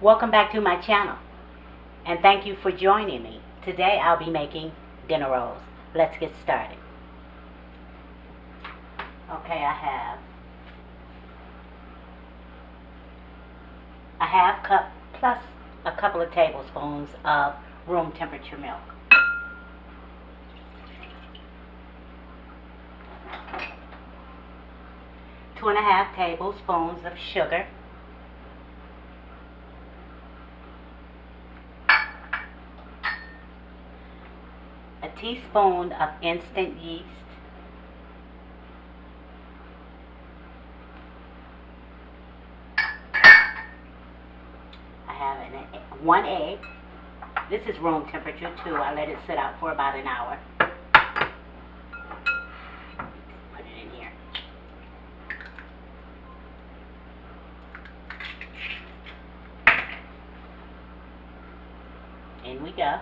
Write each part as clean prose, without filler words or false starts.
Welcome back to my channel, and thank you for joining me. Today I'll be making dinner rolls. Let's get started. Okay, I have a half cup plus a couple of tablespoons of room temperature milk. 2.5 tablespoons of sugar. A teaspoon of instant yeast. I have one egg. This is room temperature too. I let it sit out for about an hour. Put it in here. In we go.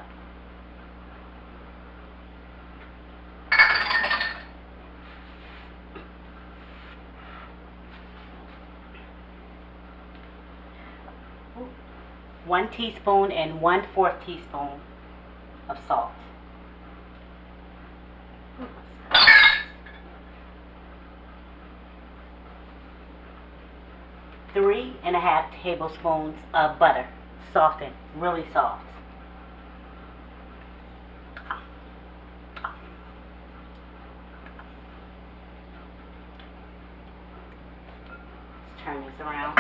One teaspoon and 1/4 teaspoon of salt. 3.5 tablespoons of butter, softened, really soft. Let's turn this around.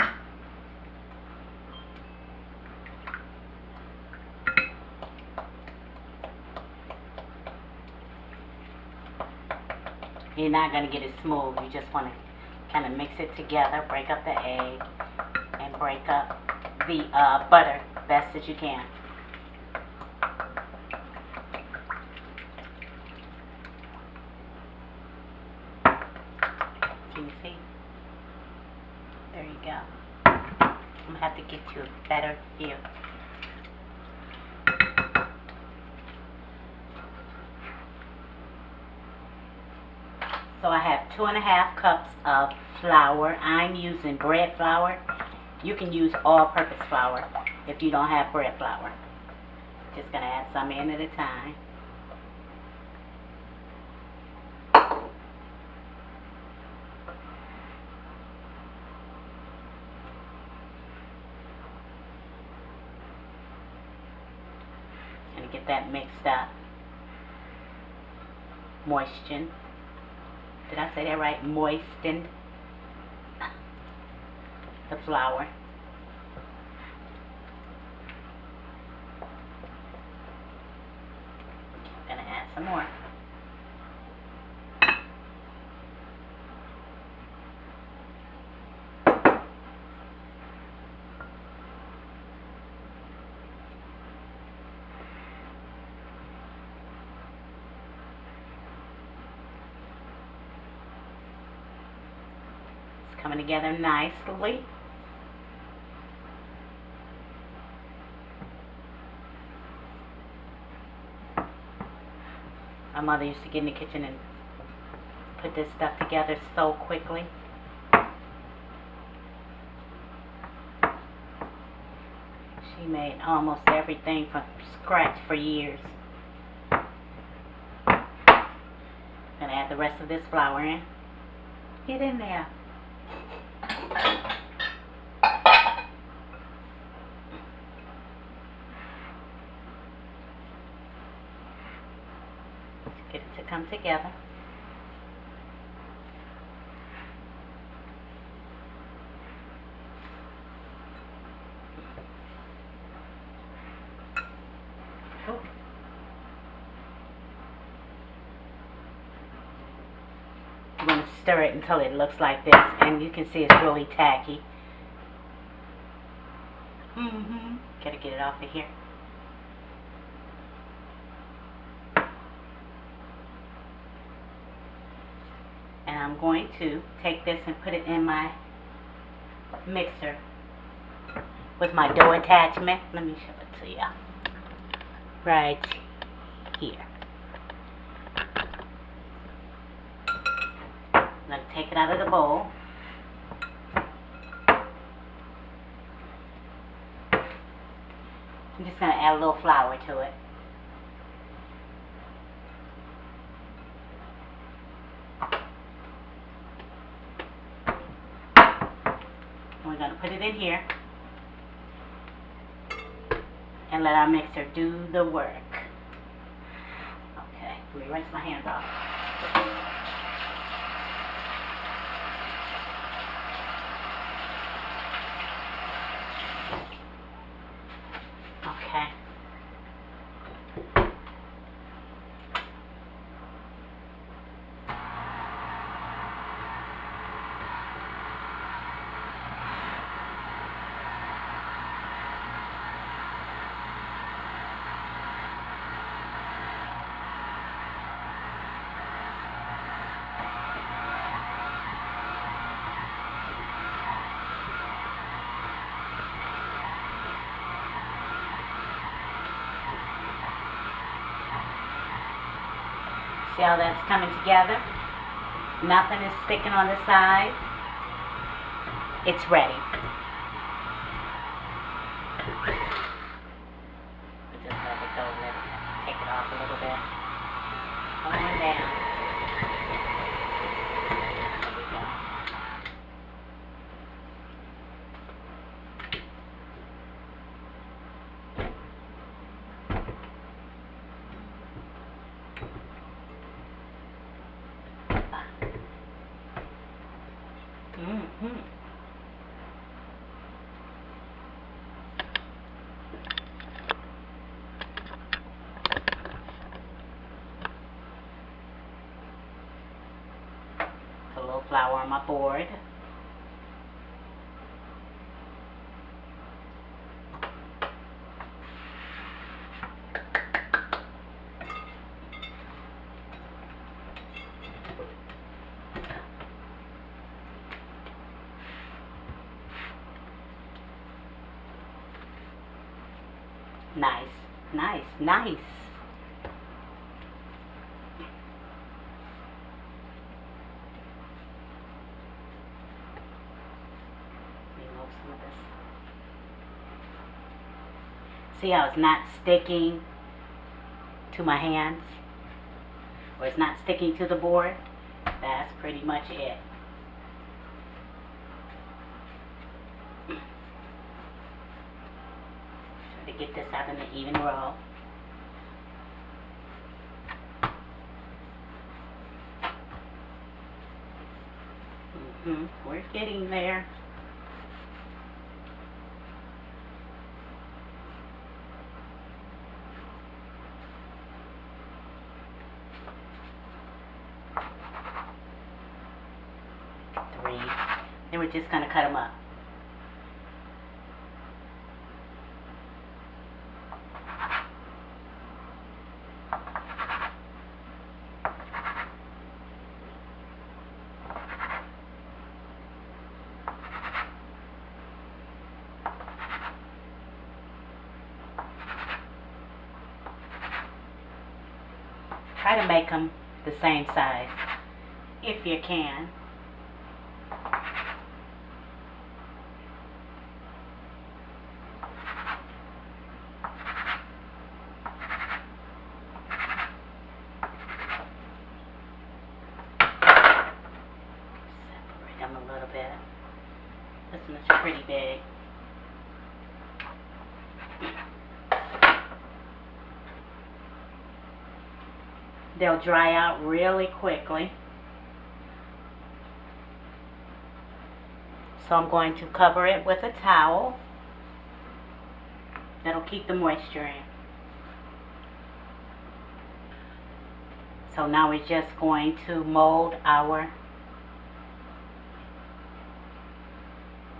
You're not going to get it smooth. You just want to kind of mix it together, break up the egg, and break up the butter best as you can. Can you see? There you go. I'm going to have to get you a better view. So I have 2.5 cups of flour. I'm using bread flour. You can use all-purpose flour if you don't have bread flour. Just going to add some in at a time. And get that mixed up. Moistened. Did I say that right? Moistened the flour. I'm going to add some more. Coming together nicely. My mother used to get in the kitchen and put this stuff together so quickly. She made almost everything from scratch for years. Gonna add the rest of this flour in. Get in there. Get it to come together. I'm going to stir it until it looks like this, and you can see it's really tacky. Gotta get it off of here. And I'm going to take this and put it in my mixer with my dough attachment. Let me show it to you. Right here. I'm going to take it out of the bowl. I'm just going to add a little flour to it. And we're going to put it in here and let our mixer do the work. Okay, let me rinse my hands off. Okay. See how that's coming together? Nothing is sticking on the sides. It's ready. Just let it go, take it off a little bit. Going down. There we go. A little flour on my board. Nice, nice, nice. Remove some of this. See how it's not sticking to my hands? Or it's not sticking to the board? That's pretty much it. Try to get this out in an even roll. We're getting there. Three. Then we're just going to cut them up. Try to make them the same size, if you can. Separate them a little bit. This one's pretty big. They'll dry out really quickly. So I'm going to cover it with a towel. That'll keep the moisture in. So now we're just going to mold our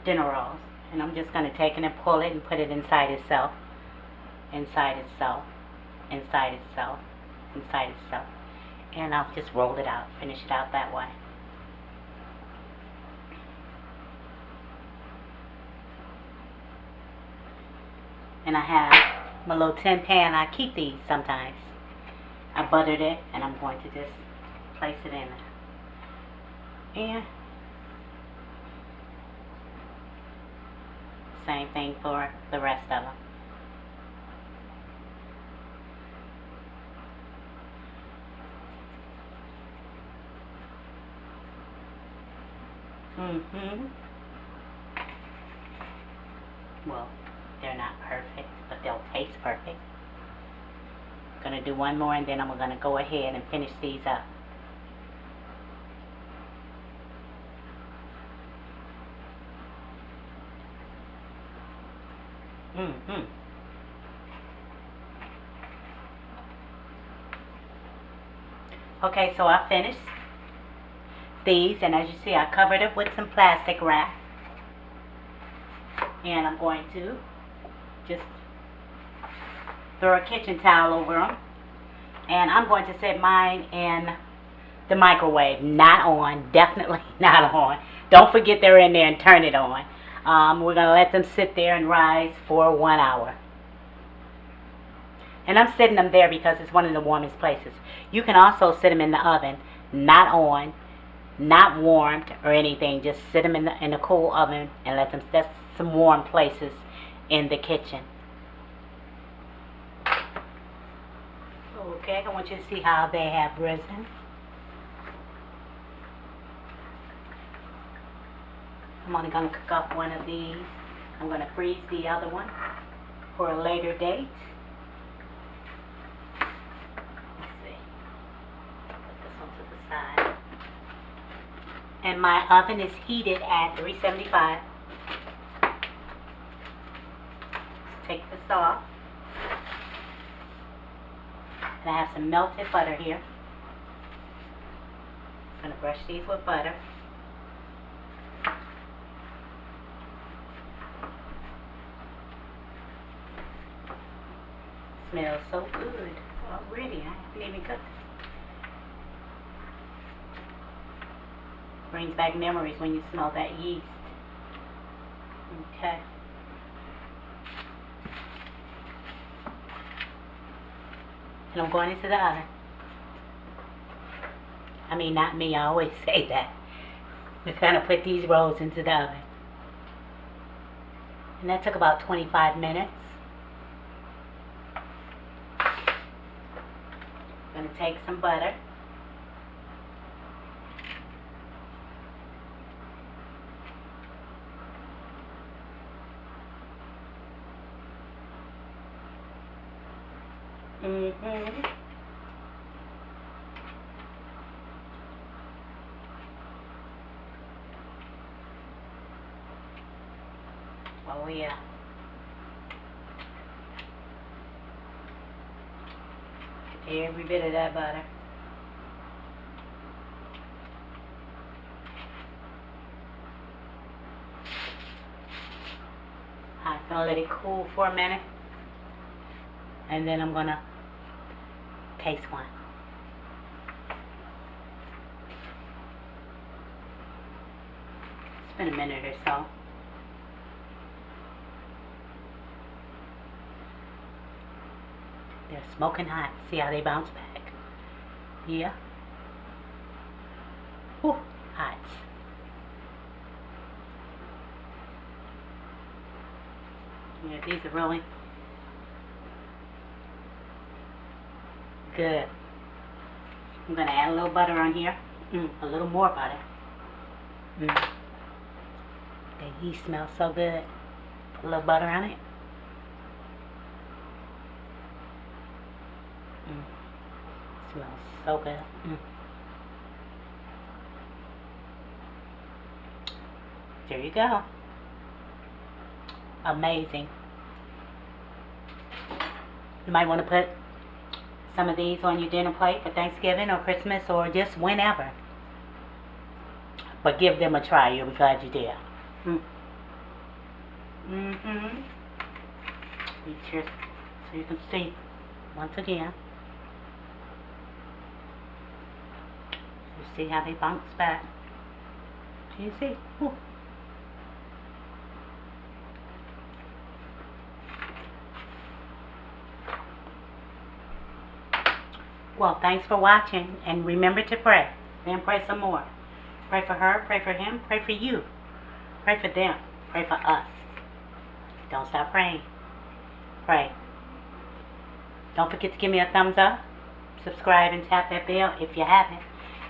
dinner rolls. And I'm just going to take it and pull it and put it inside itself. Inside itself. Inside itself. Inside itself. And I'll just roll it out, finish it out that way. And I have my little tin pan. I keep these sometimes. I buttered it and I'm going to just place it in there. And same thing for the rest of them. Mm-hmm. Well, they're not perfect, but they'll taste perfect. Gonna do one more and then I'm gonna go ahead and finish these up. Mm-hmm. Okay, so I finished these, and as you see, I covered it with some plastic wrap. And I'm going to just throw a kitchen towel over them. And I'm going to set mine in the microwave. Not on, definitely not on. Don't forget they're in there and turn it on. We're going to let them sit there and rise for 1 hour. And I'm setting them there because it's one of the warmest places. You can also sit them in the oven, not on, not warmed or anything. Just sit them in the cool oven and let them set some warm places in the kitchen. Okay, I want you to see how they have risen. I'm only going to cook up one of these. I'm going to freeze the other one for a later date. Let's see. Put this one to the side. And my oven is heated at 375. Let's take this off. And I have some melted butter here. I'm going to brush these with butter. Smells so good already. I haven't even cooked it. Brings back memories when you smell that yeast. Okay. And I'm going into the oven. I mean, not me, I always say that. We're going to put these rolls into the oven. And that took about 25 minutes. I'm going to take some butter. Mm-hmm. Oh yeah. Every bit of that butter. I'm gonna let it cool for a minute, and then I'm gonna taste one. It's been a minute or so. They're smoking hot. See how they bounce back? Yeah. Ooh, hot. Yeah, these are really good. I'm going to add a little butter on here. A little more butter. The yeast smells so good. Put a little butter on it. Smells so good. There you go. Amazing. You might want to put some of these on your dinner plate for Thanksgiving or Christmas or just whenever. But give them a try. You'll be glad you did. Cheers. So you can see once again. You see how they bounce back. Can you see? Ooh. Well, thanks for watching, and remember to pray. Then pray some more. Pray for her, pray for him, pray for you. Pray for them, pray for us. Don't stop praying. Pray. Don't forget to give me a thumbs up, subscribe, and tap that bell if you haven't.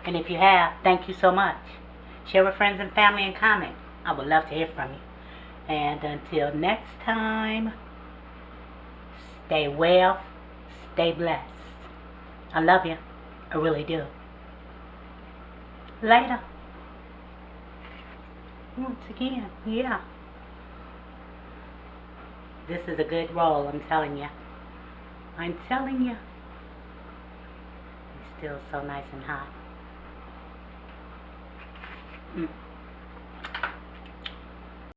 And if you have, thank you so much. Share with friends and family and comment. I would love to hear from you. And until next time, stay well, stay blessed. I love you. I really do. Later. Once again, yeah. This is a good roll, I'm telling you. I'm telling you. It's still so nice and hot.